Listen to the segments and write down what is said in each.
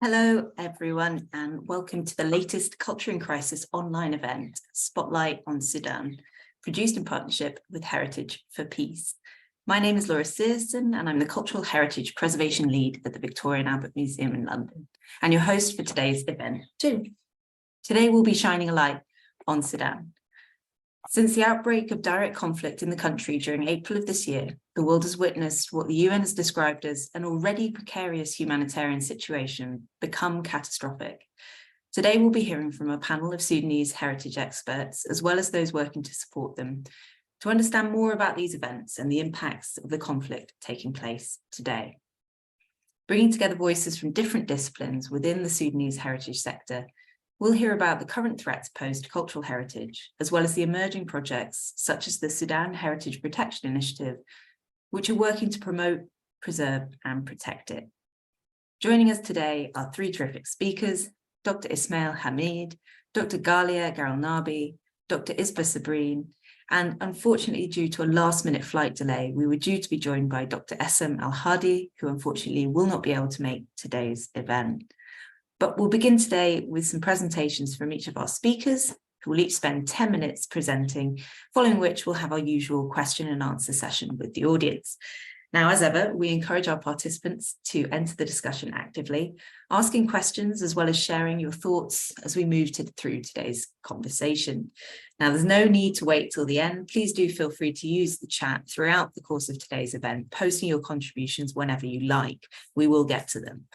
Hello, everyone, and welcome to the latest Culture in Crisis online event, Spotlight on Sudan, produced in partnership with Heritage for Peace. My name is Laura Searson, and I'm the Cultural Heritage Preservation Lead at the Victoria and Albert Museum in London, and your host for today's event too. Today, we'll be shining a light on Sudan. Since the outbreak of direct conflict in the country during April of this year, the world has witnessed what the UN has described as an already precarious humanitarian situation become catastrophic. Today, we'll be hearing from a panel of Sudanese heritage experts, as well as those working to support them, to understand more about these events and the impacts of the conflict taking place today. Bringing together voices from different disciplines within the Sudanese heritage sector, we'll hear about the current threats posed to cultural heritage, as well as the emerging projects such as the Sudan Heritage Protection Initiative, which are working to promote, preserve, and protect it. Joining us today are three terrific speakers: Dr. Ismail Hamid, Dr. Galia Garelnabi, Dr. Isba Sabrine, and unfortunately, due to a last-minute flight delay, we were due to be joined by Dr. Essam Al-Hadi, who unfortunately will not be able to make today's event. But we'll begin today with some presentations from each of our speakers, who will each spend 10 minutes presenting, following which we'll have our usual question and answer session with the audience. Now, as ever, we encourage our participants to enter the discussion actively, asking questions as well as sharing your thoughts as we move through today's conversation. Now, there's no need to wait till the end. Please do feel free to use the chat throughout the course of today's event, posting your contributions whenever you like. We will get to them.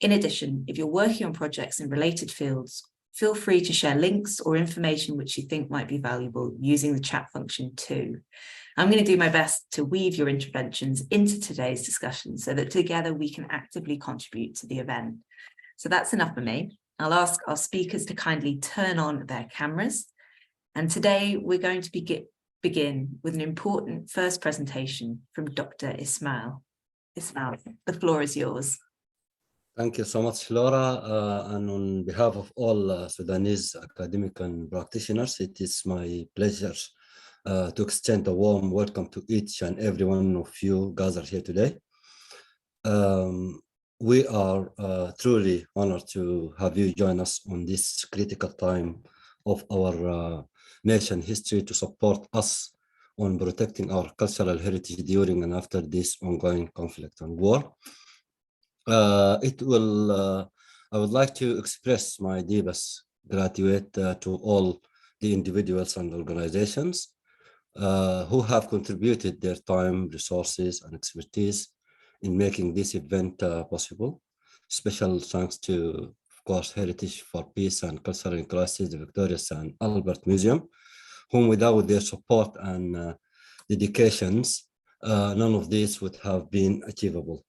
In addition, if you're working on projects in related fields, feel free to share links or information which you think might be valuable using the chat function too. I'm going to do my best to weave your interventions into today's discussion so that together we can actively contribute to the event. So that's enough for me. I'll ask our speakers to kindly turn on their cameras. And today we're going to begin with an important first presentation from Dr. Ismail. Ismail, the floor is yours. Thank you so much, Laura. And on behalf of all Sudanese academic and practitioners, it is my pleasure to extend a warm welcome to each and every one of you gathered here today. We are truly honored to have you join us on this critical time of our nation history to support us on protecting our cultural heritage during and after this ongoing conflict and war. I would like to express my deepest gratitude to all the individuals and organizations who have contributed their time, resources, and expertise in making this event possible. Special thanks to, of course, Heritage for Peace and Cultural in Crisis, the Victoria and Albert Museum, whom without their support and dedications, none of this would have been achievable.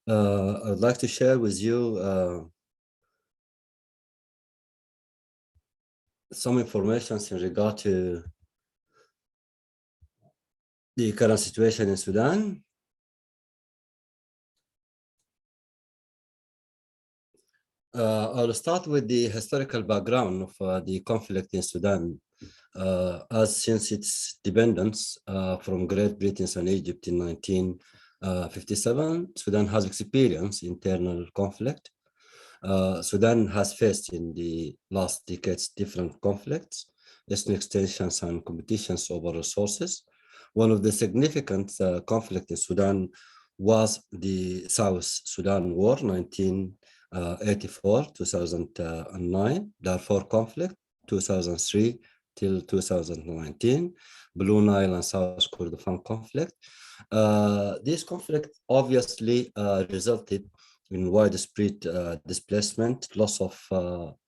I would like to share with you some information in regard to the current situation in Sudan. I'll start with the historical background of the conflict in Sudan. As since its independence from Great Britain and Egypt in 1957, Sudan has experienced internal conflict. Sudan has faced in the last decades different conflicts, ethnic extensions and competitions over resources. One of the significant conflicts in Sudan was the South Sudan War, 1984-2009, Darfur conflict, 2003 till 2019, Blue Nile and South Kordofan conflict. This conflict obviously resulted in widespread displacement, loss of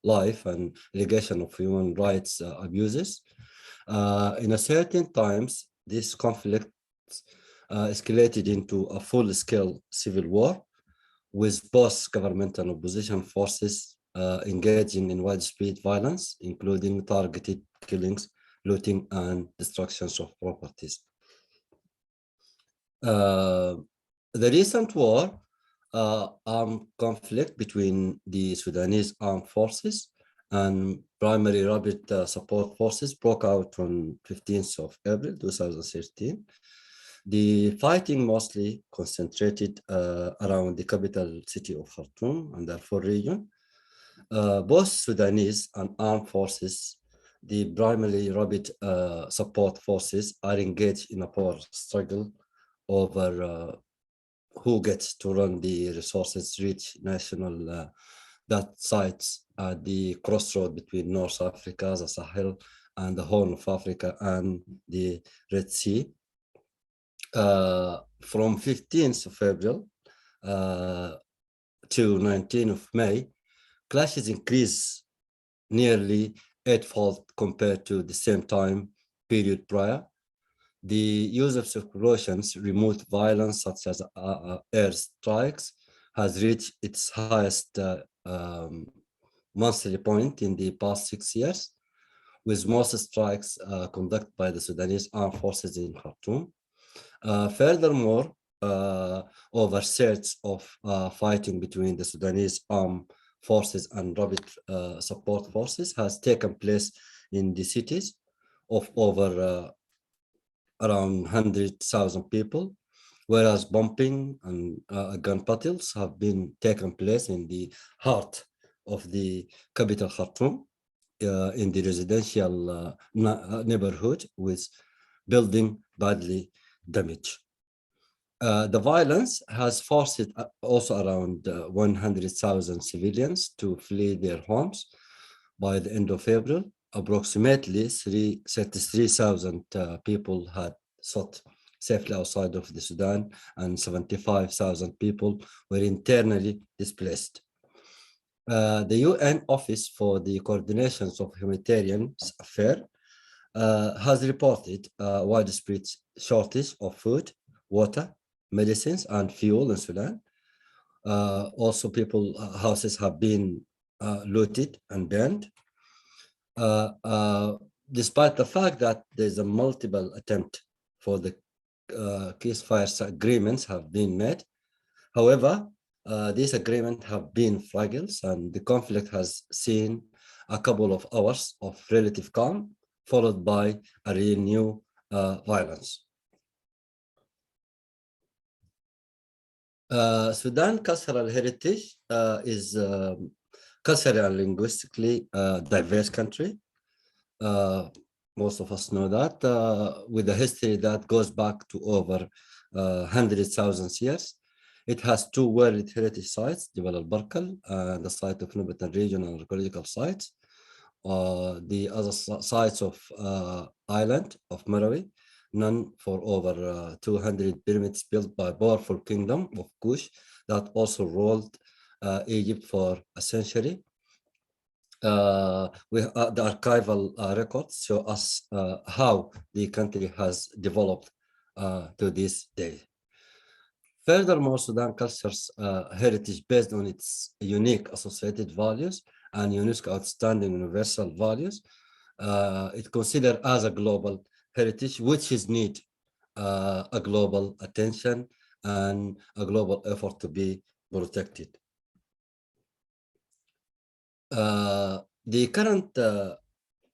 life, and allegation of human rights abuses. In a certain times, this conflict escalated into a full-scale civil war, with both government and opposition forces engaging in widespread violence, including targeted killings, looting, and destructions of properties. The recent war, armed conflict between the Sudanese armed forces and primary rapid support forces broke out on 15th of April 2013. The fighting mostly concentrated around the capital city of Khartoum and Darfur region. Both Sudanese and armed forces, the primarily rapid support forces, are engaged in a power struggle over who gets to run the resources-rich national that sites at the crossroad between North Africa, the Sahel, and the Horn of Africa and the Red Sea. From 15th of April to 19th of May, clashes increased nearly eightfold compared to the same time period prior. The use of precautions, remote violence such as air strikes, has reached its highest monthly point in the past 6 years, with most strikes conducted by the Sudanese armed forces in Khartoum. Furthermore, overseas of fighting between the Sudanese armed forces and rapid support forces has taken place in the cities of over around 100,000 people, whereas bombing and gun battles have been taken place in the heart of the capital Khartoum, in the residential neighborhood, with building badly damaged. The violence has forced also around 100,000 civilians to flee their homes. By the end of April, approximately 33,000 people had sought safely outside of the Sudan, and 75,000 people were internally displaced. The UN Office for the Coordination of Humanitarian Affairs has reported a widespread shortage of food, water, medicines, and fuel in Sudan. Also, houses have been looted and burned. Despite the fact that there's a multiple attempt for the ceasefire agreements have been made. However, these agreements have been fragile, and the conflict has seen a couple of hours of relative calm, followed by a renewed violence. Sudan cultural heritage is culturally and linguistically diverse country. Most of us know that, with a history that goes back to over 100,000 years. It has two World Heritage sites, Jebel al-Barkal and the site of Nubian Regional Archaeological Sites. The other sites of island of Marawi, none for over 200 pyramids built by powerful kingdom of Kush that also ruled Egypt for a century. The archival records show us how the country has developed to this day. Furthermore, Sudan culture's heritage based on its unique associated values and UNESCO outstanding universal values. It considered as a global heritage, which is need a global attention and a global effort to be protected. The current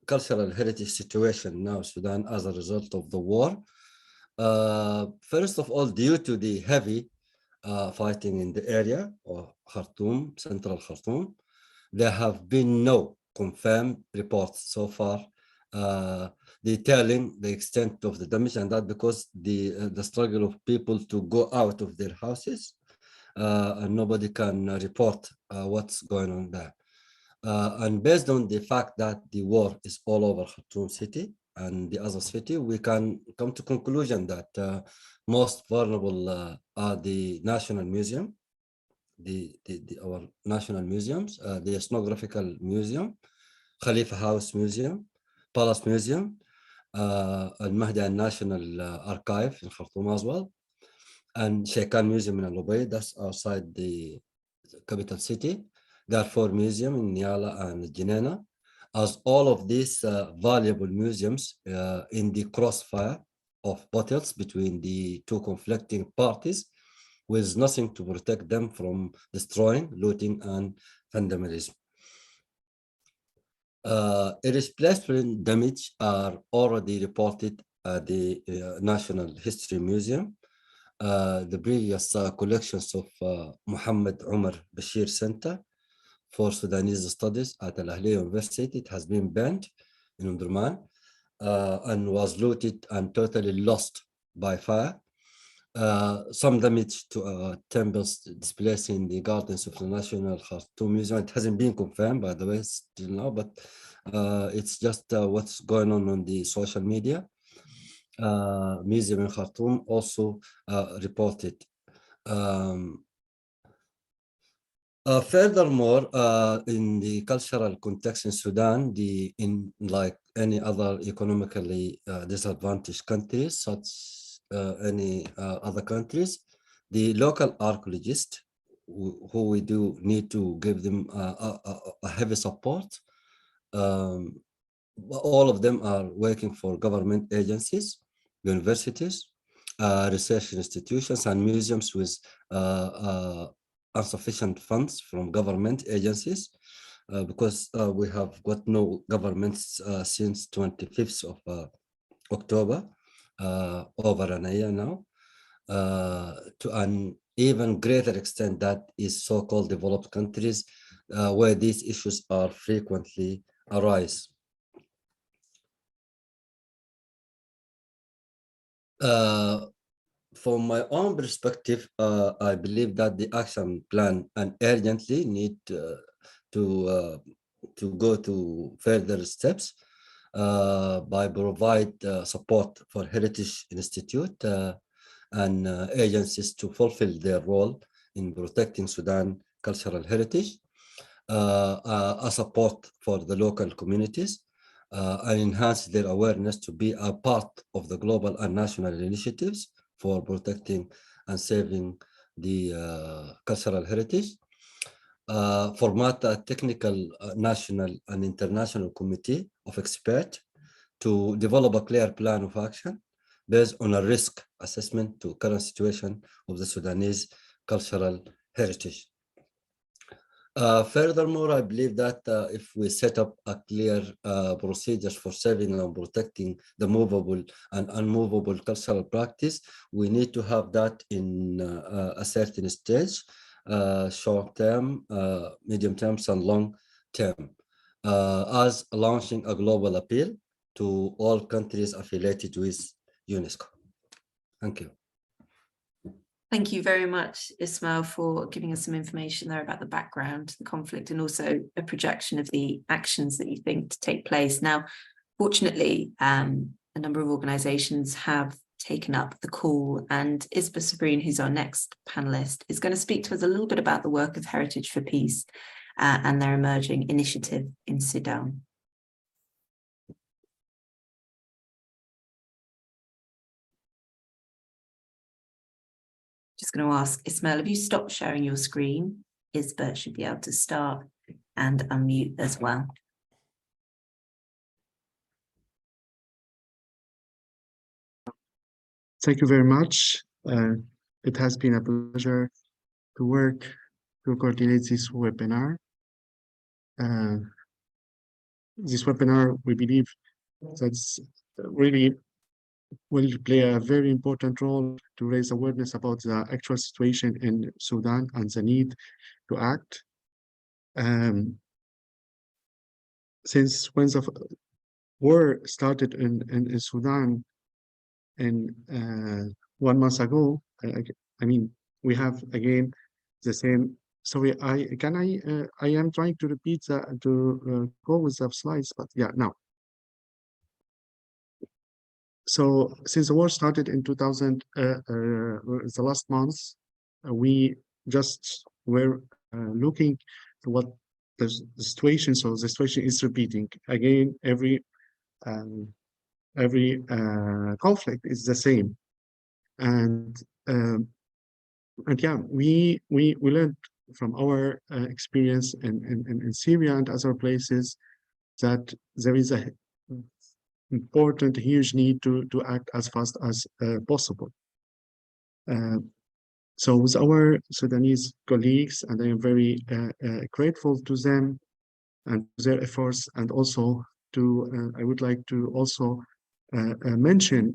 cultural heritage situation now in Sudan as a result of the war, first of all, due to the heavy fighting in the area of Khartoum, central Khartoum, there have been no confirmed reports so far detailing the extent of the damage, and that because the struggle of people to go out of their houses, and nobody can report what's going on there. And based on the fact that the war is all over Khartoum city and the other city, we can come to conclusion that most vulnerable are the National Museum, our national museums, the Ethnographical Museum, Khalifa House Museum, Palace Museum, Al-Mahdi National Archive in Khartoum as well, and Sheikhan Museum in Al-Ubaid, that's outside the capital city, Darfur Museum in Niala and Jinena, as all of these valuable museums in the crossfire of battles between the two conflicting parties, with nothing to protect them from destroying, looting, and vandalism. Irreplaceable damage are already reported at the National History Museum. The previous collections of Muhammad Umar Bashir Center for Sudanese Studies at Al Ahliya University, it has been banned in Omdurman and was looted and totally lost by fire. Some damage to temples displaced in the gardens of the National Khartoum Museum. It hasn't been confirmed, by the way, still now, but it's just what's going on the social media. Museum in Khartoum also reported. Furthermore, in the cultural context in Sudan, in like any other economically disadvantaged countries, such any other countries, the local archaeologists, who we do need to give them a heavy support. All of them are working for government agencies, universities, research institutions, and museums with insufficient funds from government agencies, because we have got no governments since 25th of October, over a year now. To an even greater extent, that is so-called developed countries, where these issues are frequently arise. From my own perspective, I believe that the action plan and urgently need to go to further steps by provide support for Heritage Institute and agencies to fulfill their role in protecting Sudan cultural heritage, a support for the local communities, and enhance their awareness to be a part of the global and national initiatives for protecting and saving the cultural heritage. Format a technical national and international committee of experts to develop a clear plan of action based on a risk assessment to current situation of the Sudanese cultural heritage. Furthermore, I believe that if we set up a clear procedures for saving and protecting the movable and unmovable cultural practice, we need to have that in a certain stage, short term, medium terms, and long term, as launching a global appeal to all countries affiliated with UNESCO. Thank you. Thank you very much, Ismail, for giving us some information there about the background, the conflict, and also a projection of the actions that you think to take place. Now, fortunately, a number of organisations have taken up the call, and Isba Sabreen, who's our next panellist, is going to speak to us a little bit about the work of Heritage for Peace and their emerging initiative in Sudan. Just going to ask Ismail, have you stopped sharing your screen? Isba should be able to start and unmute as well. Thank you very much. It has been a pleasure to work to coordinate this webinar. This webinar, we believe, that's really will play a very important role to raise awareness about the actual situation in Sudan and the need to act. Since when the war started in Sudan and 1 month ago, I mean, we have again the same. Sorry, I am trying to repeat to go with the slides, but yeah, now. So since the war started in 2000, the last month, we just were looking to what the situation. So the situation is repeating again. Every conflict is the same, and yeah, we learned from our experience in Syria and other places that there is a important, huge need to act as fast as possible. So with our Sudanese colleagues, and I am very grateful to them and their efforts, and also to I would like to also mention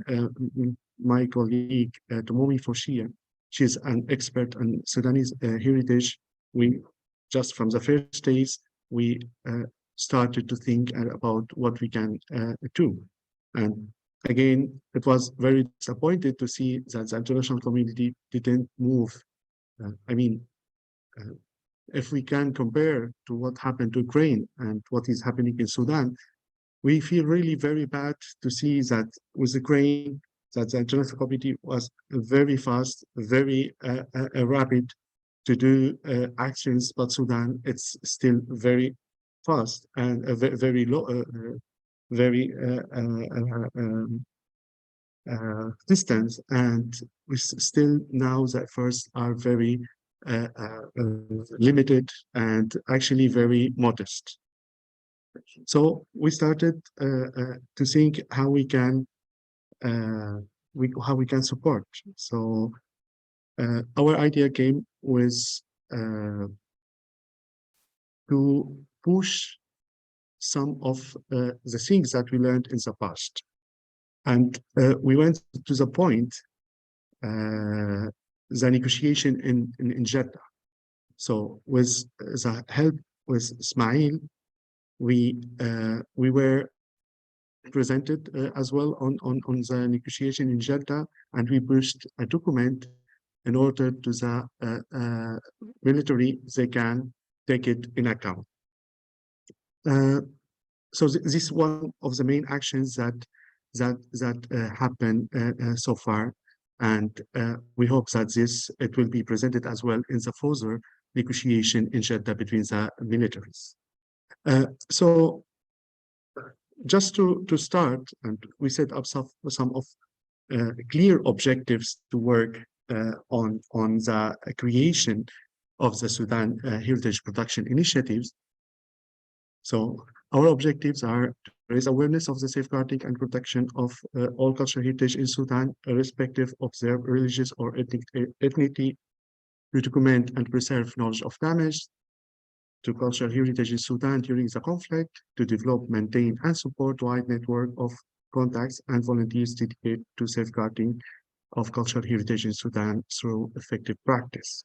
my colleague Tomomi Foshia. She's an expert on Sudanese heritage. We just from the first days we started to think about what we can do, and again it was very disappointed to see that the international community didn't move. If we can compare to what happened to Ukraine and what is happening in Sudan, we feel really very bad to see that with Ukraine, that the international community was very fast, very rapid to do actions, but Sudan, it's still very fast and very low, very distance, and we still now the efforts are very limited and actually very modest. So we started to think how we can support. So our idea came with to push some of the things that we learned in the past, and we went to the point the negotiation in Jeddah. So with the help with Ismail, we were presented as well on the negotiation in Jeddah, and we pushed a document in order to the military they can take it in account. So this is one of the main actions that happened so far, and we hope that it will be presented as well in the further negotiation in Jeddah between the militaries. So just to start, and we set up some of clear objectives to work on the creation of the Sudan Heritage Protection Initiatives. So our objectives are to raise awareness of the safeguarding and protection of all cultural heritage in Sudan, irrespective of their religious or ethnicity, to document and preserve knowledge of damage to cultural heritage in Sudan during the conflict, to develop, maintain, and support a wide network of contacts and volunteers dedicated to safeguarding of cultural heritage in Sudan through effective practice,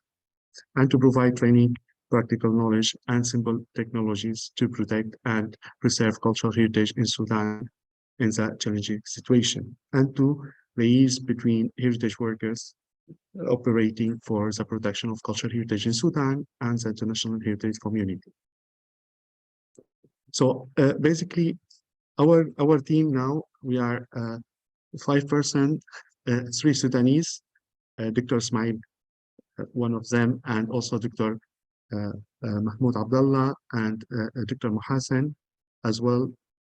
and to provide training, practical knowledge, and simple technologies to protect and preserve cultural heritage in Sudan in that challenging situation, and to liaise between heritage workers operating for the protection of cultural heritage in Sudan and the international heritage community. So basically, our team now, we are 5%, 3 Sudanese, Dr. Ismail, one of them, and also Dr. Mahmoud Abdullah and Dr. Muhassan as well,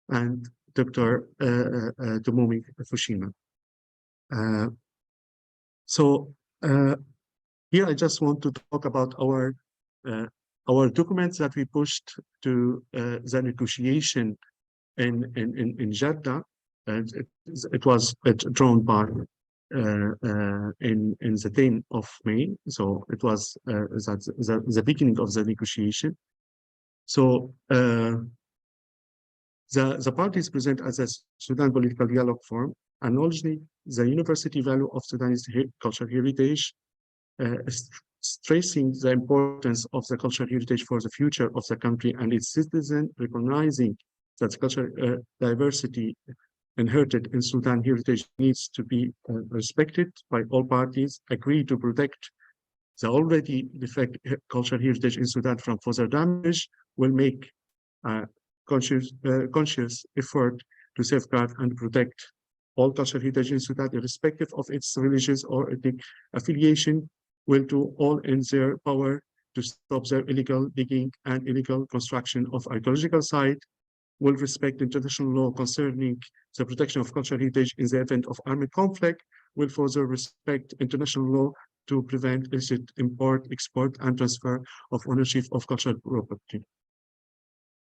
and Dr. Tomomi Fushima. So here I just want to talk about our documents that we pushed to the negotiation in Jeddah, and it was drawn by in the 10th of May. So it was the beginning of the negotiation. So the parties present as a Sudan Political Dialogue Forum, acknowledging the university value of Sudanese cultural heritage, stressing the importance of the cultural heritage for the future of the country and its citizens, recognizing that cultural diversity inherited in Sudan heritage needs to be respected by all parties, agree to protect the already defective cultural heritage in Sudan from further damage, will make conscious effort to safeguard and protect all cultural heritage in Sudan, irrespective of its religious or ethnic affiliation, will do all in their power to stop their illegal digging and illegal construction of archaeological sites, will respect international law concerning the protection of cultural heritage in the event of armed conflict, will further respect international law to prevent illicit import, export, and transfer of ownership of cultural property.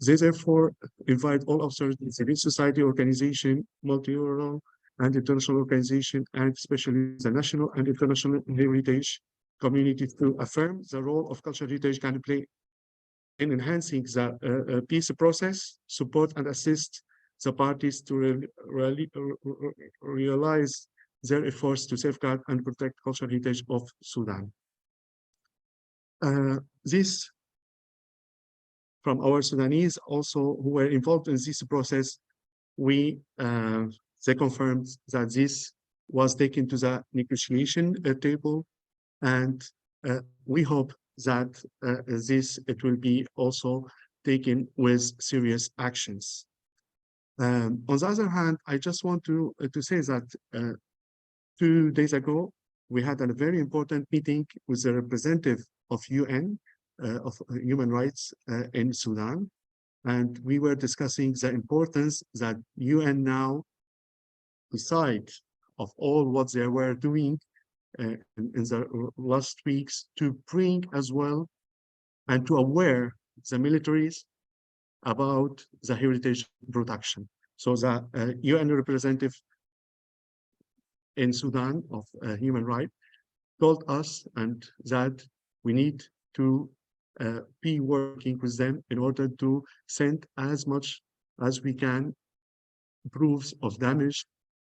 They therefore invite all observers, civil society organization, multilateral and international organization, and especially the national and international heritage community to affirm the role of cultural heritage can play in enhancing the peace process, support and assist the parties to realize their efforts to safeguard and protect cultural heritage of Sudan. This, from our Sudanese also who were involved in this process, they confirmed that this was taken to the negotiation table, and we hope that it will be also taken with serious actions. On the other hand, I just want to say that 2 days ago, we had a very important meeting with the representative of UN, of human rights in Sudan. And we were discussing the importance that UN now, beside of all what they were doing in the last weeks, to bring as well and to aware the militaries about the heritage protection. So the UN representative in Sudan of human rights told us and that we need to be working with them in order to send as much as we can proofs of damage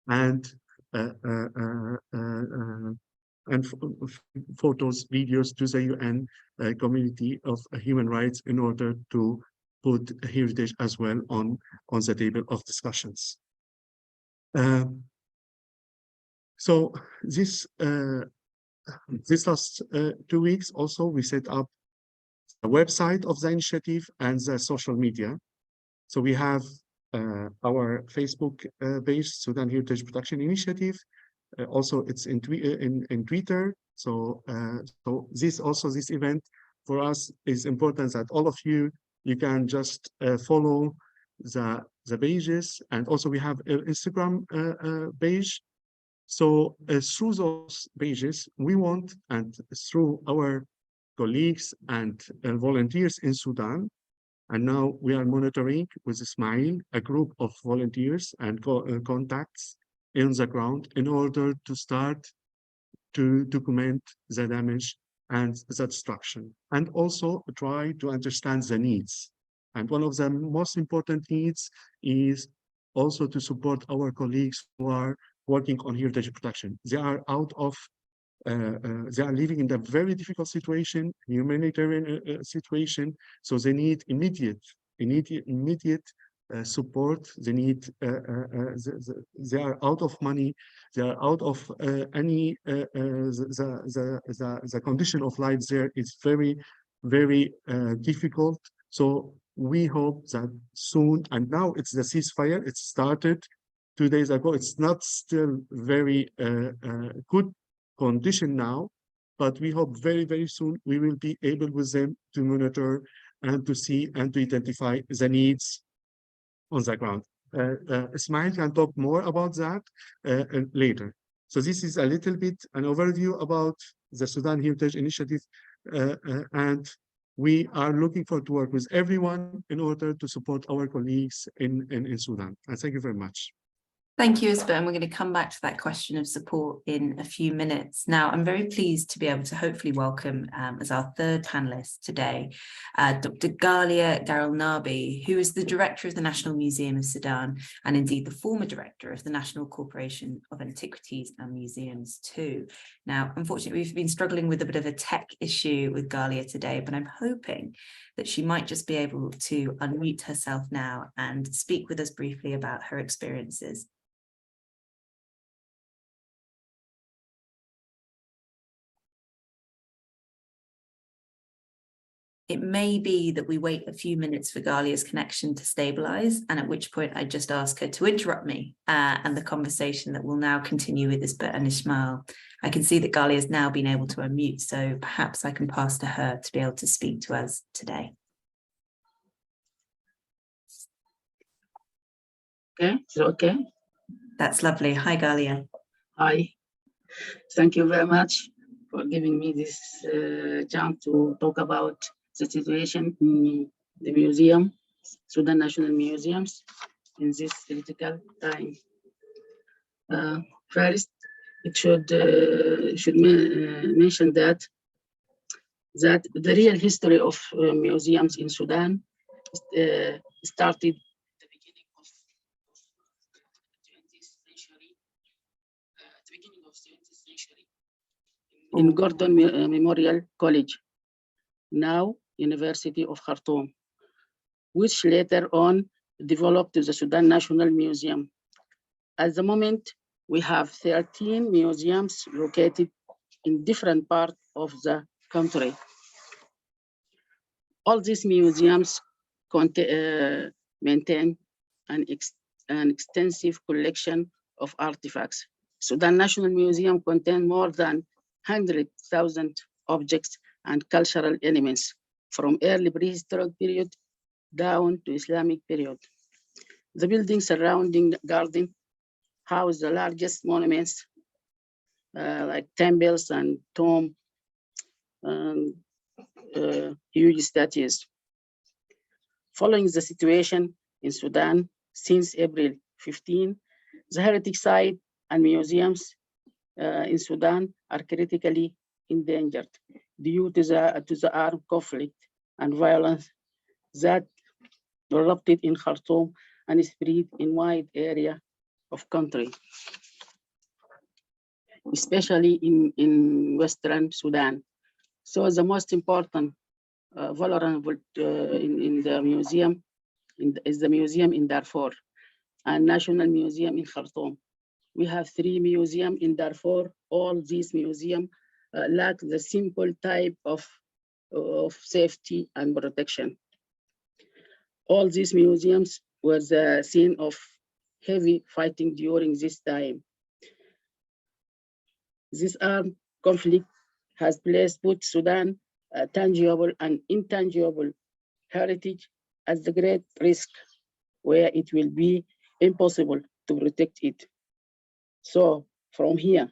and photos, videos to the UN community of human rights in order to put heritage as well on the table of discussions. So this last 2 weeks also we set up a website of the initiative and the social media. So we have our Facebook page, Sudan Heritage Protection Initiative. Also, it's in Twitter. So, this event for us is important that all of you can just follow the pages, and also we have an Instagram page. So through those pages, we want, and through our colleagues and volunteers in Sudan, and now we are monitoring with Ismail, a group of volunteers and contacts in the ground in order to start to document the damage and the destruction, and also try to understand the needs. And one of the most important needs is also to support our colleagues who are working on heritage protection. They are they are living in a very difficult situation, humanitarian situation, so they need immediate support. They need, they are out of money, they are out of any, the condition of life there is very, very difficult. So we hope that soon, and now it's the ceasefire, it started 2 days ago. It's not still very good condition now, but we hope very, very soon we will be able with them to monitor and to see and to identify the needs on the ground. Ismail can talk more about that later. So this is a little bit an overview about the Sudan Heritage Initiative, and we are looking forward to work with everyone in order to support our colleagues in Sudan. And thank you very much. Thank you, Ismail. And we're going to come back to that question of support in a few minutes. Now, I'm very pleased to be able to hopefully welcome as our third panelist today, Dr. Galia Garelnabi, who is the director of the National Museum of Sudan, and indeed the former director of the National Corporation of Antiquities and Museums too. Now, unfortunately, we've been struggling with a bit of a tech issue with Galia today, but I'm hoping that she might just be able to unmute herself now and speak with us briefly about her experiences. It may be that we wait a few minutes for Galia's connection to stabilize, and at which point I just ask her to interrupt me and the conversation that will now continue with Isbert and Ismail. I can see that Galia has now been able to unmute, so perhaps I can pass to her to be able to speak to us today. Okay, is it okay? That's lovely. Hi, Galia. Hi, thank you very much for giving me this chance to talk about the situation in the museum, Sudan National Museums, in this critical time. First, it should mention that the real history of museums in Sudan started at the beginning of in Gordon Memorial College, now University of Khartoum, which later on developed to the Sudan National Museum. At the moment, we have 13 museums located in different parts of the country. All these museums maintain an extensive collection of artifacts. Sudan National Museum contains more than 100,000 objects and cultural elements from early prehistoric period down to Islamic period. The building surrounding the garden house the largest monuments like temples and tombs and huge statues. Following the situation in Sudan since April 15, the heritage sites and museums in Sudan are critically endangered due to the armed conflict and violence that erupted in Khartoum and spread in wide area of country, especially in Western Sudan. So the most important vulnerable in the museum is the museum in Darfur and National Museum in Khartoum. We have 3 museums in Darfur. All these museums lack the simple type of safety and protection. All these museums were the scene of heavy fighting during this time. This armed conflict has placed both Sudan tangible and intangible heritage at the great risk, where it will be impossible to protect it. So from here,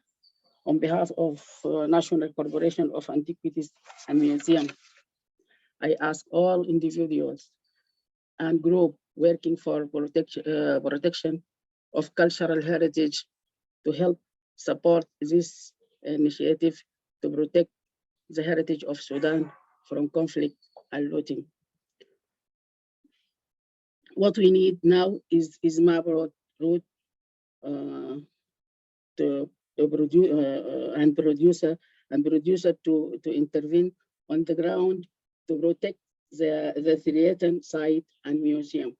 on behalf of National Corporation of Antiquities and Museums, I ask all individuals and groups working for protection of cultural heritage to help support this initiative to protect the heritage of Sudan from conflict and looting. What we need now is map route to produce to intervene on the ground to protect the threatened site and museum.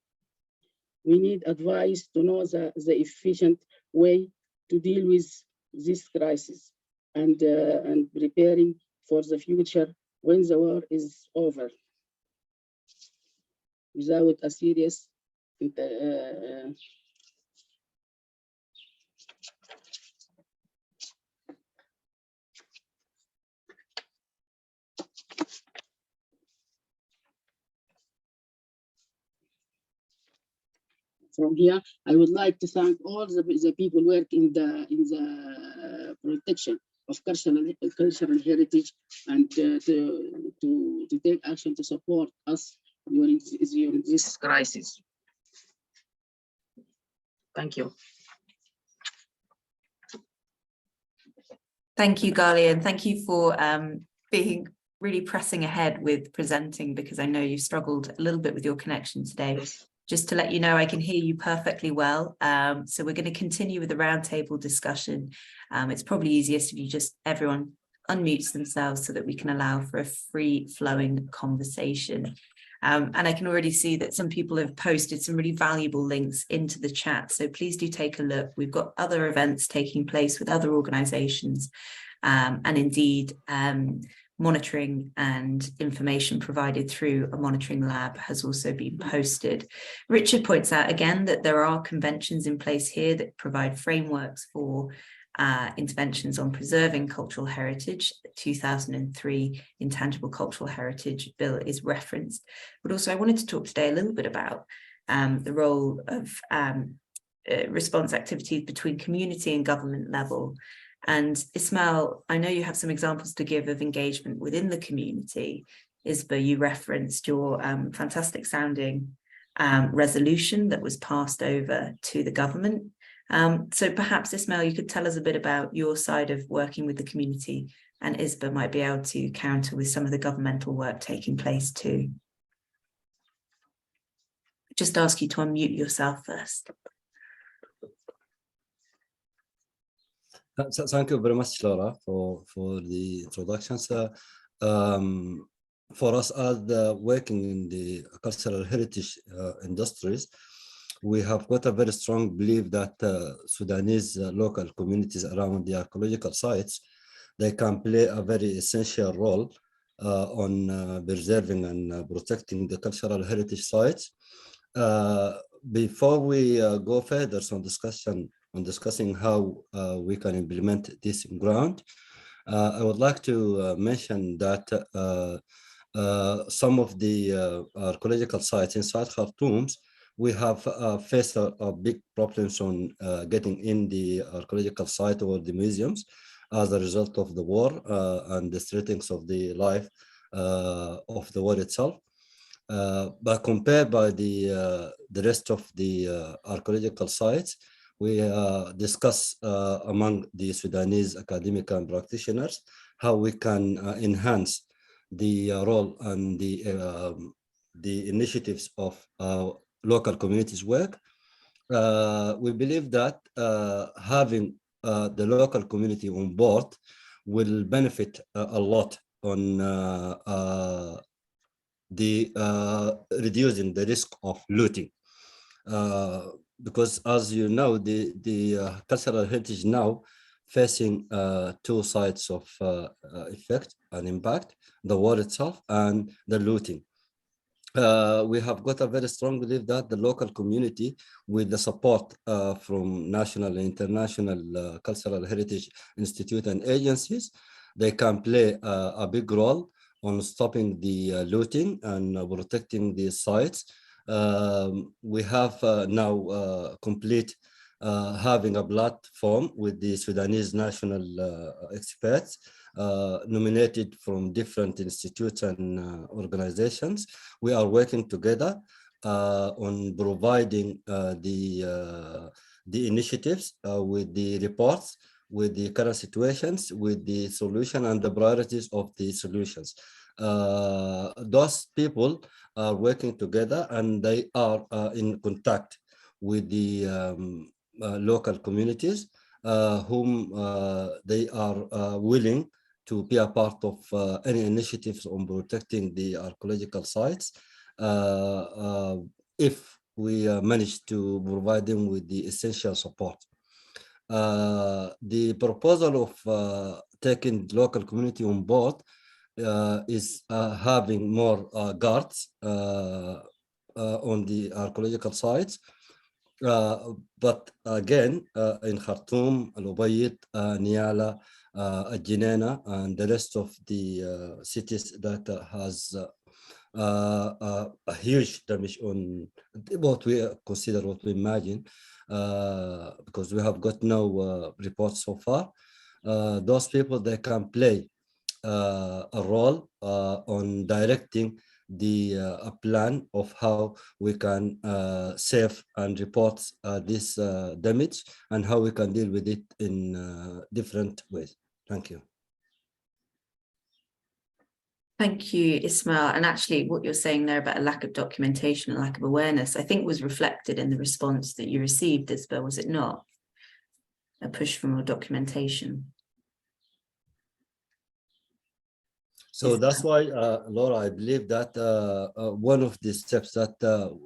We need advice to know the efficient way to deal with this crisis and preparing for the future when the war is over. Without a serious From here, I would like to thank all the people who work in the protection of cultural heritage and to take action to support us during this crisis. Thank you. Thank you, Galia, and thank you for being really pressing ahead with presenting, because I know you struggled a little bit with your connection today. Just to let you know, I can hear you perfectly well. So we're going to continue with the roundtable discussion. It's probably easiest if you just everyone unmutes themselves so that we can allow for a free-flowing conversation. And I can already see that some people have posted some really valuable links into the chat. So please do take a look. We've got other events taking place with other organisations, and indeed monitoring and information provided through a monitoring lab has also been posted. Richard points out again that there are conventions in place here that provide frameworks for interventions on preserving cultural heritage. The 2003 Intangible Cultural Heritage Bill is referenced. But also I wanted to talk today a little bit about the role of response activities between community and government level. And Ismail, I know you have some examples to give of engagement within the community. Isba, you referenced your fantastic sounding resolution that was passed over to the government. So perhaps Ismail, you could tell us a bit about your side of working with the community, and Isba might be able to counter with some of the governmental work taking place too. Just ask you to unmute yourself first. Thank you very much, Laura, for the introductions. For us as working in the cultural heritage industries, we have got a very strong belief that Sudanese local communities around the archaeological sites, they can play a very essential role on preserving and protecting the cultural heritage sites. Before we go further on discussing how we can implement this in ground, I would like to mention that some of the archaeological sites inside Khartoum, we have faced a big problems on getting in the archaeological site or the museums as a result of the war and the threats of the life of the war itself. But compared by the rest of the archaeological sites, we discuss among the Sudanese academic and practitioners how we can enhance the role and the initiatives of local communities work. We believe that having the local community on board will benefit a lot on reducing the risk of looting. Because as you know, the cultural heritage now facing two sides of effect and impact, the war itself and the looting. We have got a very strong belief that the local community, with the support from national and international cultural heritage institute and agencies, they can play a big role on stopping the looting and protecting the sites. We have now complete having a platform with the Sudanese national experts nominated from different institutes and organizations. We are working together on providing the initiatives with the reports, with the current situations, with the solution and the priorities of the solutions. Those people are working together and they are in contact with the local communities whom they are willing to be a part of any initiatives on protecting the archaeological sites if we manage to provide them with the essential support. The proposal of taking local community on board is having more guards on the archaeological sites. But again, in Khartoum, Al-Ubaid, Niala, Al-Jinena, and the rest of the cities that has a huge damage on what we consider, what we imagine, because we have got no reports so far. Those people, they can play a role on directing the a plan of how we can save and report this damage and how we can deal with it in different ways. Thank you. Thank you, Ismail. And actually what you're saying there about a lack of documentation and lack of awareness, I think was reflected in the response that you received, Ismail, was it not? A push for more documentation. So that's why, Laura, I believe that one of the steps that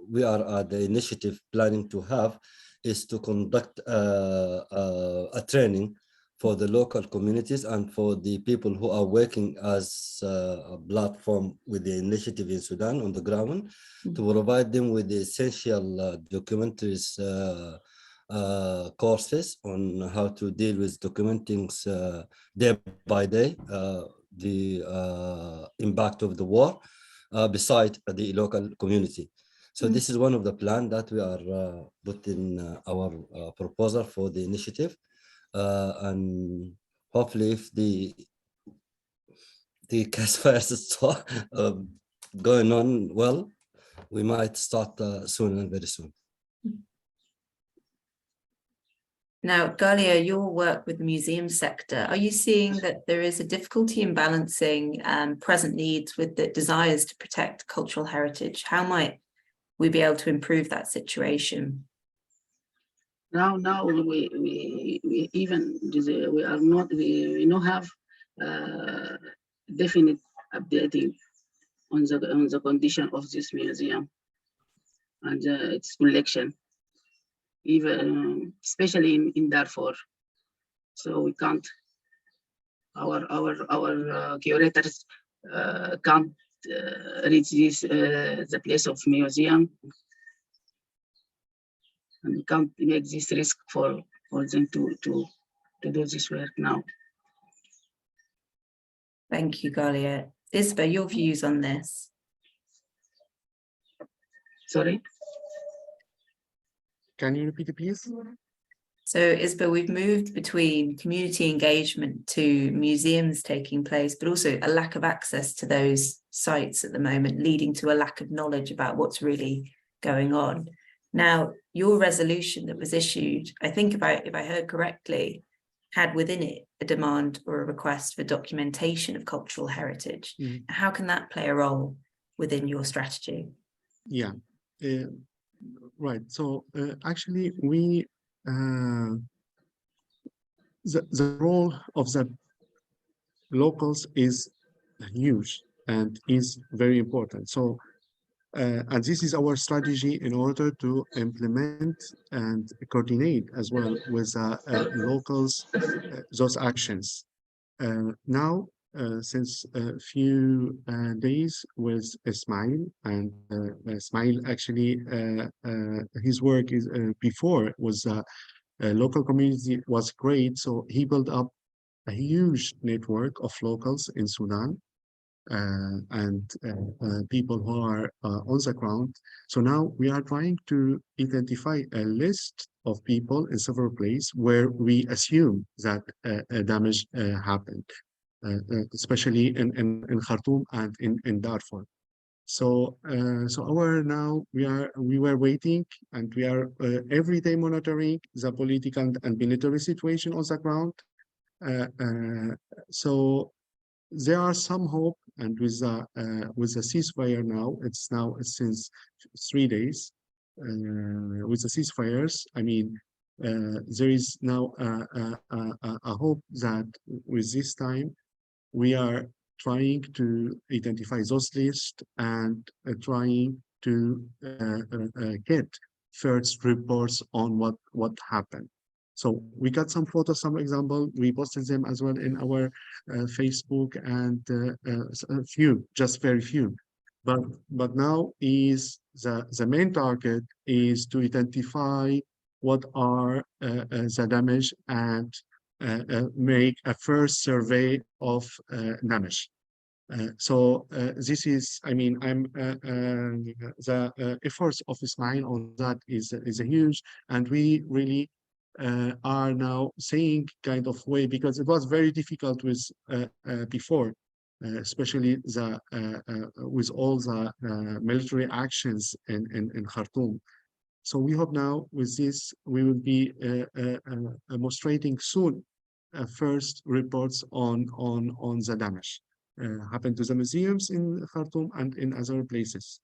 we are at the initiative planning to have is to conduct a training for the local communities and for the people who are working as a platform with the initiative in Sudan on the ground, to provide them with the essential documentaries courses on how to deal with documenting day by day the impact of the war beside the local community. So this is one of the plans that we are putting our proposal for the initiative. And hopefully if the case fires is going on well, we might start soon and very soon. Now, Galia, your work with the museum sector, are you seeing that there is a difficulty in balancing present needs with the desires to protect cultural heritage? How might we be able to improve that situation? Now we even we are not we don't have definite updating on the condition of this museum and its collection, even especially in Darfur. So we can't. Our curators can't reach this the place of museum, and we can't make this risk for them to do this work now. Thank you, Galia. Isba, your views on this? Sorry. Can you repeat it, please? So, Isba, we've moved between community engagement to museums taking place, but also a lack of access to those sites at the moment, leading to a lack of knowledge about what's really going on. Now, your resolution that was issued, I think if I heard correctly, had within it a demand or a request for documentation of cultural heritage. Mm-hmm. How can that play a role within your strategy? Yeah, right. So actually, we the role of the locals is huge and is very important. So, and this is our strategy in order to implement and coordinate as well with locals those actions. Now, since a few days with Ismail, and Ismail actually his work is before was local community was great, so he built up a huge network of locals in Sudan and people who are on the ground. So now we are trying to identify a list of people in several places where we assume that damage happened, especially in Khartoum and in Darfur. So now we were waiting, and we are every day monitoring the political and military situation on the ground. So there are some hope, and with the ceasefire now, it's since 3 days. With the ceasefires, I mean, there is now a hope that with this time we are trying to identify those lists and trying to get first reports on what happened. So we got some photos, some example. We posted them as well in our Facebook, and a few, just very few. But now is the main target is to identify what are the damage and make a first survey of damage. So this is, I mean, the efforts of Ismail on that is a huge, and we really are now saying kind of way, because it was very difficult with before, especially with all the military actions in Khartoum. So we hope now with this we will be demonstrating soon first reports on the damage happened to the museums in Khartoum and in other places.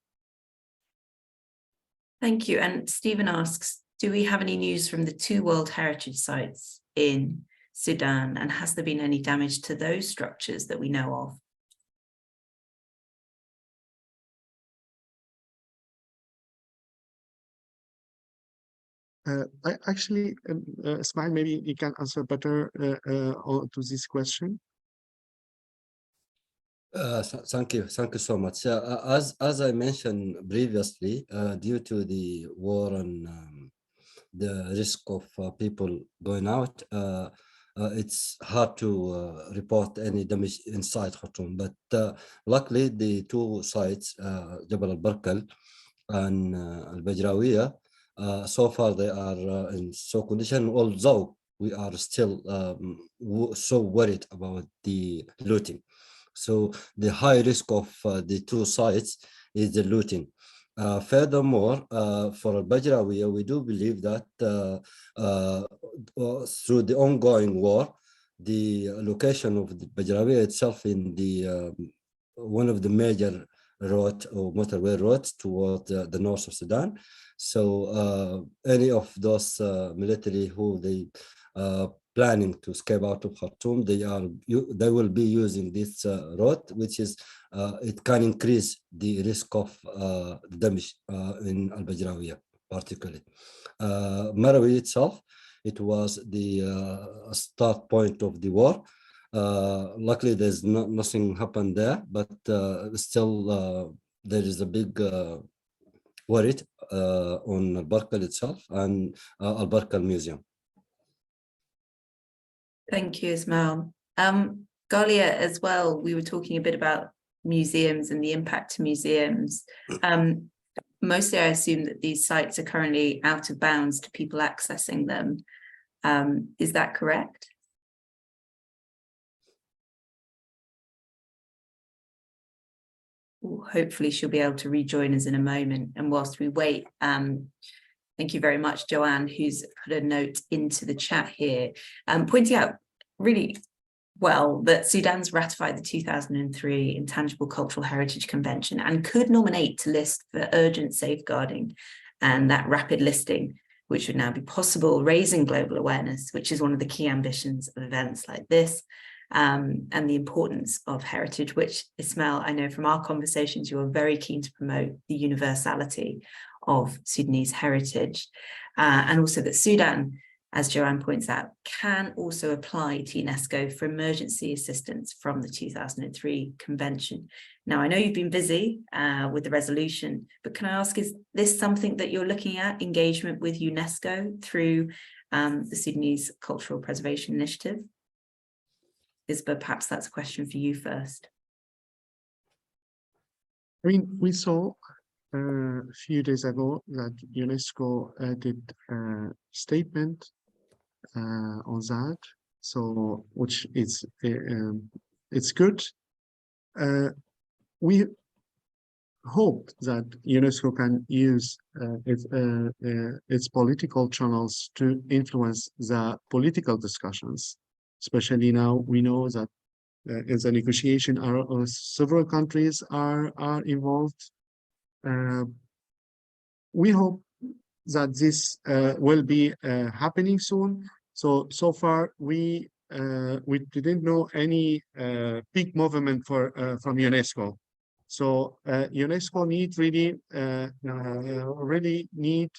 Thank you. And Stephen asks, do we have any news from the 2 World Heritage Sites in Sudan, and has there been any damage to those structures that we know of? I actually, Ismail, maybe you can answer better to this question. Thank you so much. As I mentioned previously, due to the war and the risk of people going out, it's hard to report any damage inside Khartoum. But luckily, the 2 sites, Jabal al-Barkal and al-Bajrawiya, so far they are in so condition, although we are still so worried about the looting. So the high risk of the 2 sites is the looting. Furthermore, for al-Bajrawiya, we do believe that through the ongoing war, the location of the Bajrawiya itself in the one of the major road or motorway roads toward the north of Sudan. So any of those military who they planning to escape out of Khartoum, they will be using this road, which is it can increase the risk of damage in Al-Bajrawiyah, particularly. Marawi itself, it was the start point of the war. Luckily, there's nothing happened there, but still there is a big worry on Al-Barkal itself and Al-Barkal Museum. Thank you, Ismail. Galia, as well, we were talking a bit about museums and the impact to museums. Mostly, I assume that these sites are currently out of bounds to people accessing them. Is that correct? Hopefully she'll be able to rejoin us in a moment. And whilst we wait, thank you very much, Joanne, who's put a note into the chat here, pointing out really well that Sudan's ratified the 2003 Intangible Cultural Heritage Convention and could nominate to list for urgent safeguarding, and that rapid listing, which would now be possible, raising global awareness, which is one of the key ambitions of events like this. And the importance of heritage, which, Ismail, I know from our conversations, you are very keen to promote the universality of Sudanese heritage, and also that Sudan, as Joanne points out, can also apply to UNESCO for emergency assistance from the 2003 convention. Now, I know you've been busy with the resolution, but can I ask, is this something that you're looking at, engagement with UNESCO through the Sudanese Cultural Preservation Initiative? Isba, perhaps that's a question for you first. I mean, we saw a few days ago that UNESCO did a statement on that, so which is it's good. We hope that UNESCO can use its political channels to influence the political discussions. Especially now, we know that in the negotiation, several countries are involved. We hope that this will be happening soon. So far, we didn't know any big movement from UNESCO. So UNESCO really need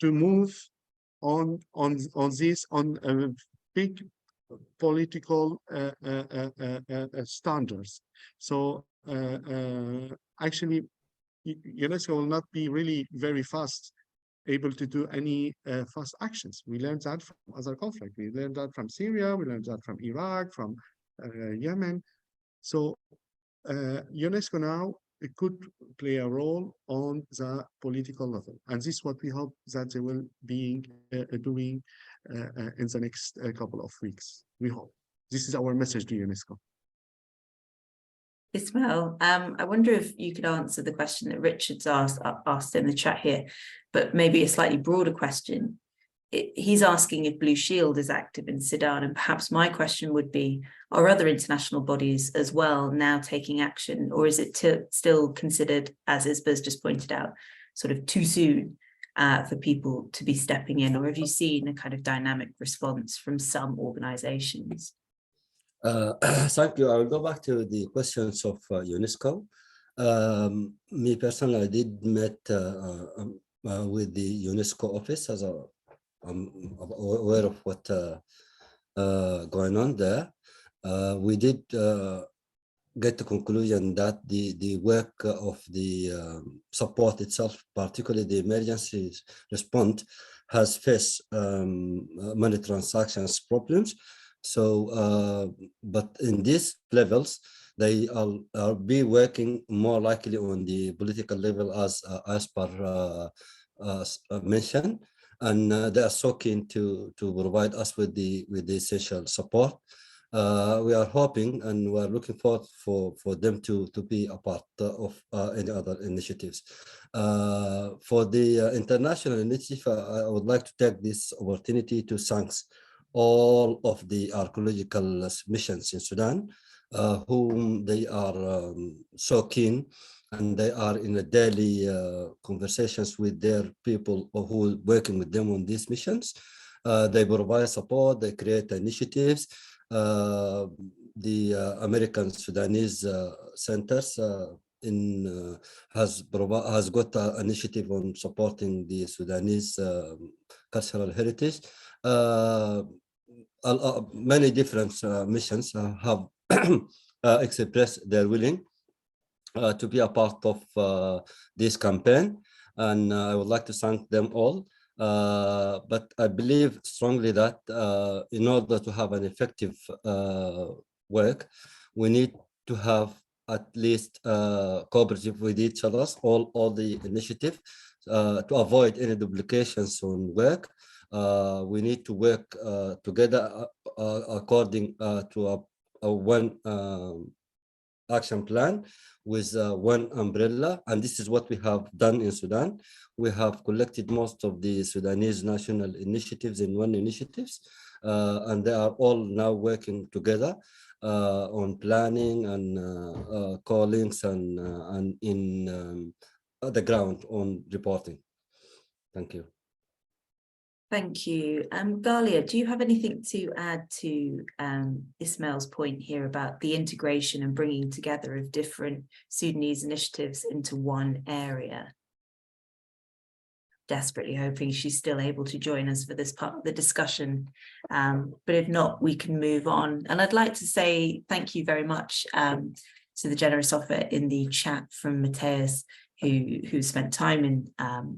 to move on this big political standards. So actually, UNESCO will not be really very fast able to do any fast actions. We learned that from other conflicts. We learned that from Syria. We learned that from Iraq, from Yemen. So UNESCO now could play a role on the political level, and this is what we hope that they will be doing in the next couple of weeks. We hope. This is our message to UNESCO. Ismail, I wonder if you could answer the question that Richard's asked in the chat here, but maybe a slightly broader question. He's asking if Blue Shield is active in Sudan, and perhaps my question would be, are other international bodies as well now taking action, or is it still considered, as Isba's just pointed out, sort of too soon for people to be stepping in, or have you seen a kind of dynamic response from some organizations? Thank you. I will go back to the questions of UNESCO. Me personally, I did meet with the UNESCO office, as I'm aware of what going on there. We did get the conclusion that the work of the support itself, particularly the emergency response, has faced money transactions problems. So, but in these levels, they are be working more likely on the political level, as per mentioned, and they are so keen to provide us with the essential support. We are hoping and we are looking forward for them to be a part of any other initiatives. For the international initiative, I would like to take this opportunity to thank all of the archaeological missions in Sudan, whom they are so keen, and they are in a daily conversations with their people who are working with them on these missions. They provide support, they create initiatives. The American Sudanese centers has got an initiative on supporting the Sudanese cultural heritage. Many different missions have expressed their willing to be a part of this campaign, and I would like to thank them all. But I believe strongly that in order to have an effective work, we need to have at least cooperative with each other, all the initiative, to avoid any duplications on work. We need to work together according to a one action plan with one umbrella, and this is what we have done in Sudan. We have collected most of the Sudanese national initiatives in one initiatives, and they are all now working together on planning and callings and in the ground on reporting. Thank you. Thank you. Galia, do you have anything to add to Ismail's point here about the integration and bringing together of different Sudanese initiatives into one area? Desperately hoping she's still able to join us for this part of the discussion. But if not, we can move on. And I'd like to say thank you very much to the generous offer in the chat from Mateus, who spent time in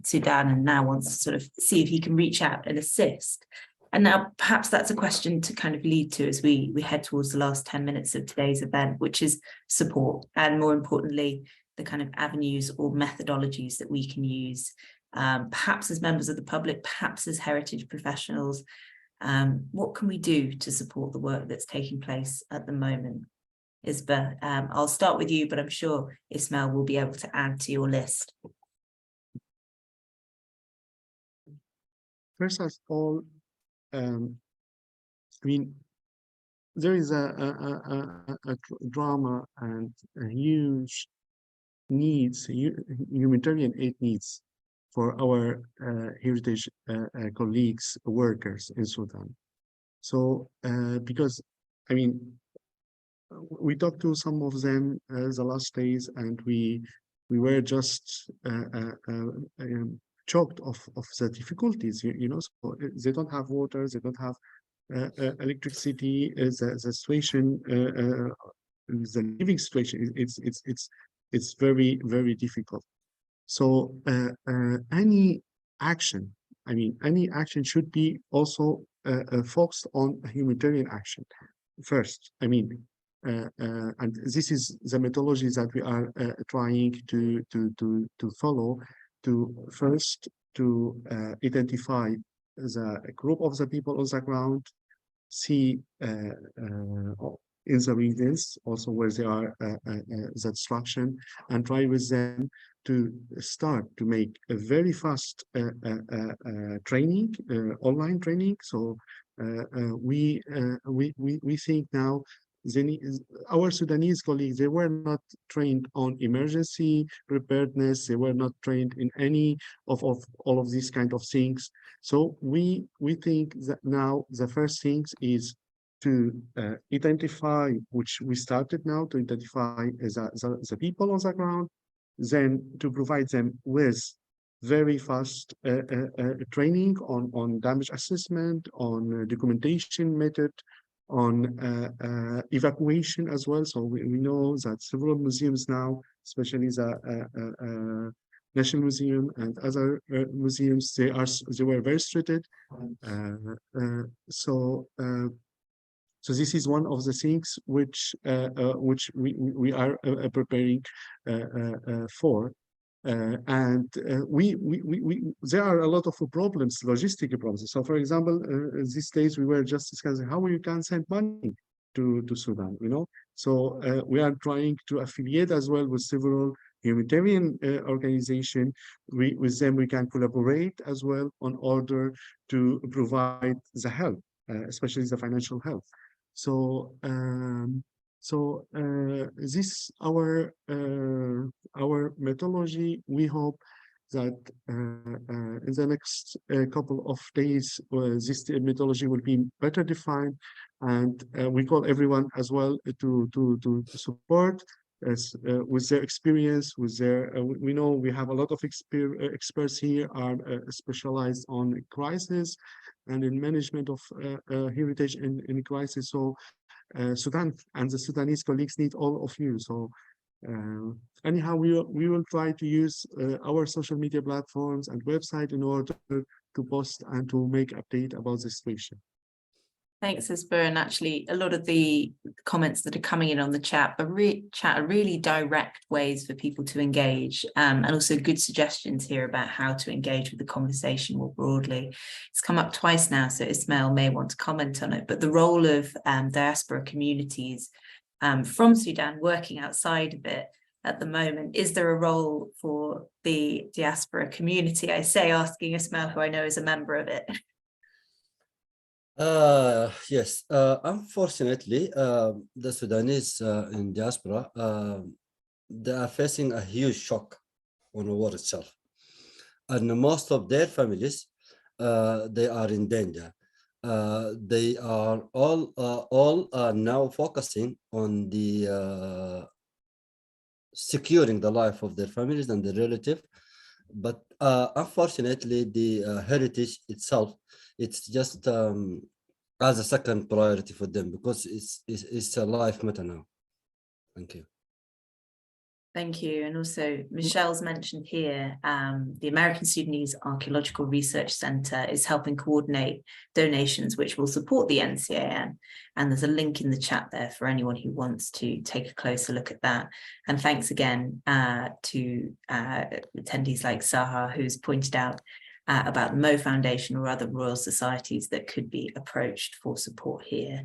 Sudan and now wants to sort of see if he can reach out and assist. And now perhaps that's a question to kind of lead to as we head towards the last 10 minutes of today's event, which is support, and more importantly, the kind of avenues or methodologies that we can use, perhaps as members of the public, perhaps as heritage professionals. What can we do to support the work that's taking place at the moment? Isba, I'll start with you, but I'm sure Ismail will be able to add to your list. First of all, I mean, there is a drama and a huge needs, humanitarian aid needs for our heritage colleagues, workers in Sudan. So, because, I mean, we talked to some of them the last days, and we were just choked of the difficulties, you know. So they don't have water, they don't have electricity. The situation, the living situation, it's very, very difficult. So any action, I mean, any action should be also focused on humanitarian action first. I mean, and this is the methodology that we are trying to follow. To first identify the group of the people on the ground, see in the regions also where they are the destruction, and try with them to start to make a very fast training, online training. So we think now our Sudanese colleagues, they were not trained on emergency preparedness. They were not trained in any of all of these kind of things. So we think that now the first things is to identify, which we started now, to identify the people on the ground, then to provide them with very fast training on damage assessment, on documentation method, on evacuation as well. So we know that several museums now, especially the National Museum and other museums, they were very restricted. So this is one of the things which we are preparing for. And there are a lot of problems, logistic problems. So, for example, these days we were just discussing how you can send money to Sudan, you know. So we are trying to affiliate as well with several humanitarian organizations. With them we can collaborate as well on order to provide the help, especially the financial help. So So this our methodology. We hope that in the next couple of days, this methodology will be better defined, and we call everyone as well to support as with their experience, with their we know we have a lot of experts here are specialized on crisis and in management of heritage in crisis. So Sudan and the Sudanese colleagues need all of you. So anyhow, we will try to use our social media platforms and website in order to post and to make update about the situation. Thanks, Ismail. And actually, a lot of the comments that are coming in on the chat are really direct ways for people to engage, and also good suggestions here about how to engage with the conversation more broadly. It's come up twice now, so Ismail may want to comment on it, but the role of diaspora communities from Sudan working outside of it at the moment. Is there a role for the diaspora community? I say asking Ismail, who I know is a member of it. Yes, unfortunately, the Sudanese in diaspora, they are facing a huge shock on the war itself. And most of their families, they are in danger. They are all now focusing on the securing the life of their families and their relative. But unfortunately, the heritage itself, it's just as a second priority for them because it's a life matter now. Thank you. Thank you. And also Michelle's mentioned here, the American Sudanese Archaeological Research Center is helping coordinate donations which will support the NCAM. And there's a link in the chat there for anyone who wants to take a closer look at that. And thanks again to attendees like Saha, who's pointed out about the Mo Foundation or other royal societies that could be approached for support here.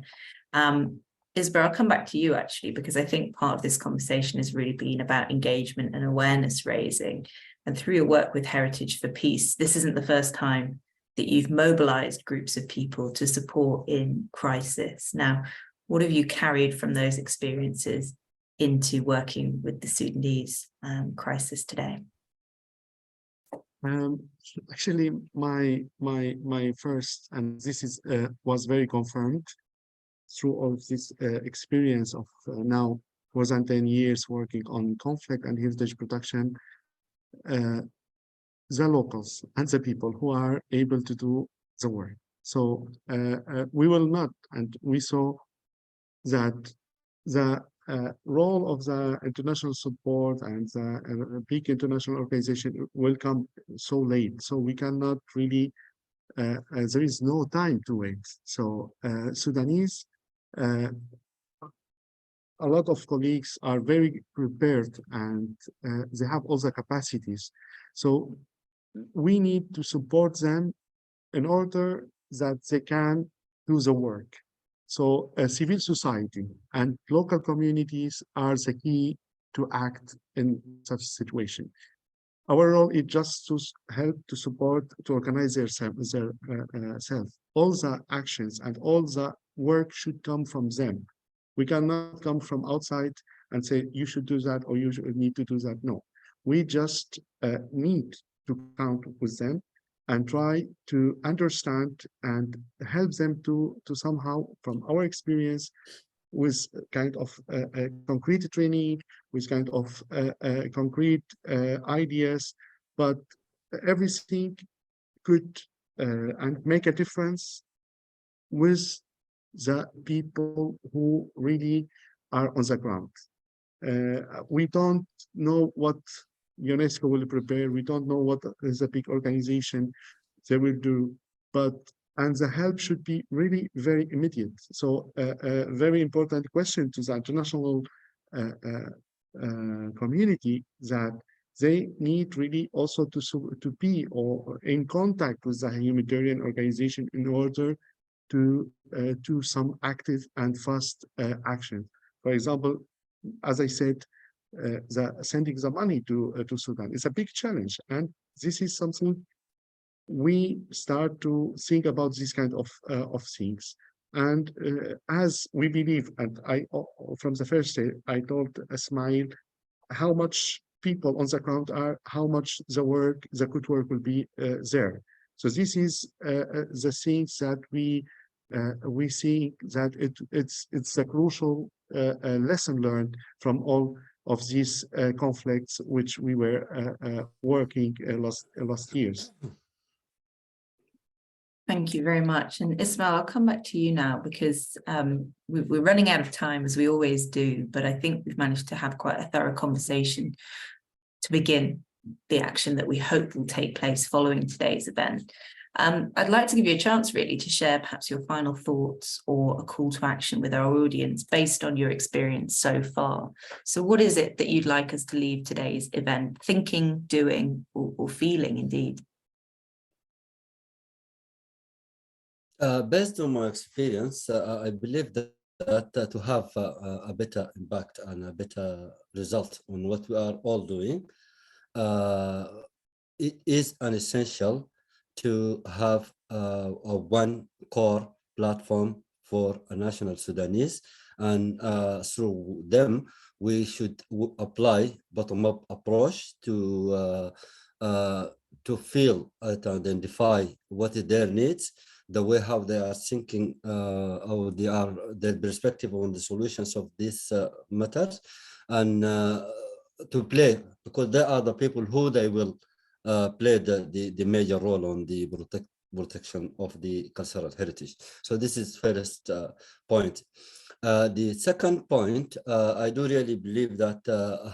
Ismail, I'll come back to you actually, because I think part of this conversation has really been about engagement and awareness raising. And through your work with Heritage for Peace, this isn't the first time that you've mobilized groups of people to support in crisis. Now, what have you carried from those experiences into working with the Sudanese crisis today? Actually, my first, and this is was very confirmed through all of this experience of now more than 10 years working on conflict and heritage protection, the locals and the people who are able to do the work. So we will not, and we saw that the role of the international support and the big international organization will come so late. So we cannot really, there is no time to wait. So Sudanese, a lot of colleagues are very prepared and they have all the capacities. So we need to support them in order that they can do the work. So civil society and local communities are the key to act in such a situation. Our role is just to help to support, to organize themselves. All the actions and all the work should come from them. We cannot come from outside and say, you should do that or you should need to do that. No, we just need to count with them and try to understand and help them to somehow, from our experience, with kind of concrete training, with kind of concrete ideas, but everything could and make a difference with the people who really are on the ground. We don't know what UNESCO will prepare. We don't know what is a big organization they will do, and the help should be really very immediate. So a very important question to the international community that they need really also to be or in contact with the humanitarian organization in order to do some active and fast action. For example, as I said, sending the money to Sudan is a big challenge, and this is something we start to think about this kind of things. And as we believe, and from the first day, I told Ismail how much people on the ground are, how much the good work will be there. So this is the things that we see that it's a crucial lesson learned from all of these conflicts which we were working last years. Thank you very much. And Ismail, I'll come back to you now because we're running out of time, as we always do, but I think we've managed to have quite a thorough conversation to begin the action that we hope will take place following today's event. I'd like to give you a chance really to share perhaps your final thoughts or a call to action with our audience based on your experience so far. So what is it that you'd like us to leave today's event thinking, doing, or feeling indeed? Based on my experience, I believe that to have a better impact and a better result on what we are all doing, it is an essential to have a one core platform for a national Sudanese, and through them we should apply bottom-up approach to feel and identify what is their needs, the way how they are thinking or their perspective on the solutions of these matters, and to play, because they are the people who they will play the major role on the protection of the cultural heritage. So this is first point. The second point, I do really believe that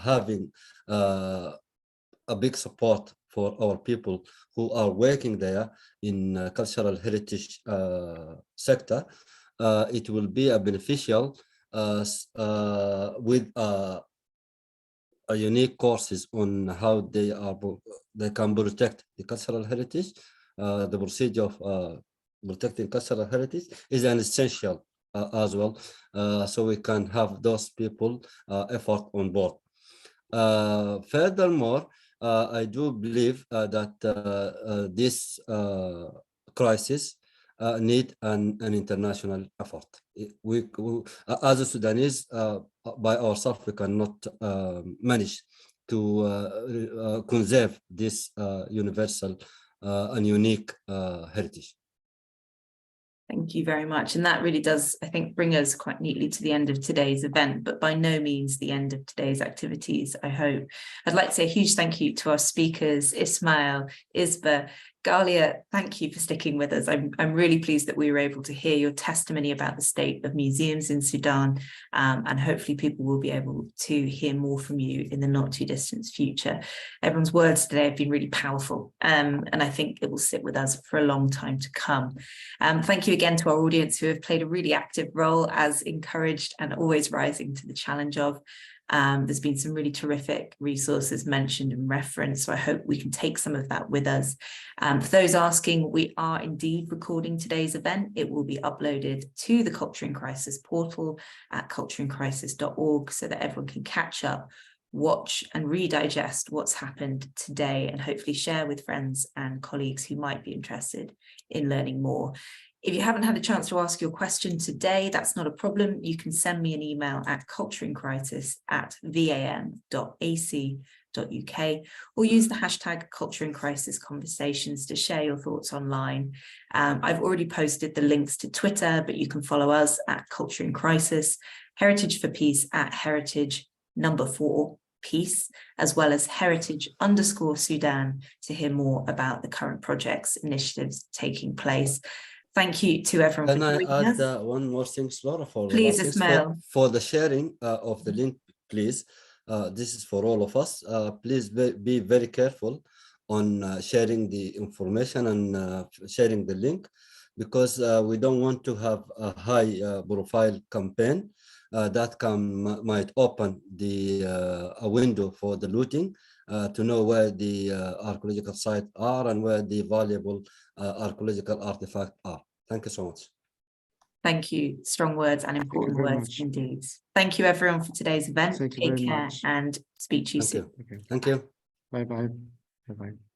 having a big support for our people who are working there in cultural heritage sector, it will be a beneficial with a unique courses on how they can protect the cultural heritage. The procedure of protecting cultural heritage is an essential as well, so we can have those people effort on board. Furthermore, I do believe that this crisis need an international effort. We as a Sudanese, by ourselves, we cannot manage to conserve this universal and unique heritage. Thank you very much. And that really does, I think, bring us quite neatly to the end of today's event, but by no means the end of today's activities, I hope. I'd like to say a huge thank you to our speakers, Ismail, Isba, Galia, thank you for sticking with us. I'm really pleased that we were able to hear your testimony about the state of museums in Sudan, and hopefully people will be able to hear more from you in the not too distant future. Everyone's words today have been really powerful, and I think it will sit with us for a long time to come. Thank you again to our audience who have played a really active role, as encouraged and always rising to the challenge of. There's been some really terrific resources mentioned and referenced, so I hope we can take some of that with us. For those asking, we are indeed recording today's event. It will be uploaded to the Culture in Crisis portal at cultureincrisis.org so that everyone can catch up, watch and redigest what's happened today, and hopefully share with friends and colleagues who might be interested in learning more. If you haven't had a chance to ask your question today, that's not a problem. You can send me an email at cultureincrisis@vam.ac.uk or use the hashtag #CultureInCrisisConversations to share your thoughts online. I've already posted the links to Twitter, but you can follow us at Culture in Crisis, Heritage for Peace at heritage4 Peace, as well as heritage_Sudan to hear more about the current projects, initiatives taking place. Thank you to everyone for joining us. Can I add one more thing, Laura? Please, Ismail. For the sharing of the link, please. This is for all of us. Please be very careful on sharing the information and sharing the link, because we don't want to have a high profile campaign that might open a window for the looting, to know where the archaeological sites are and where the valuable archaeological artifacts are. Thank you so much. Thank you. Strong words and important words indeed. Thank you everyone for today's event. Take care and speak to you soon. Okay. Thank you. Bye-bye. Bye-bye.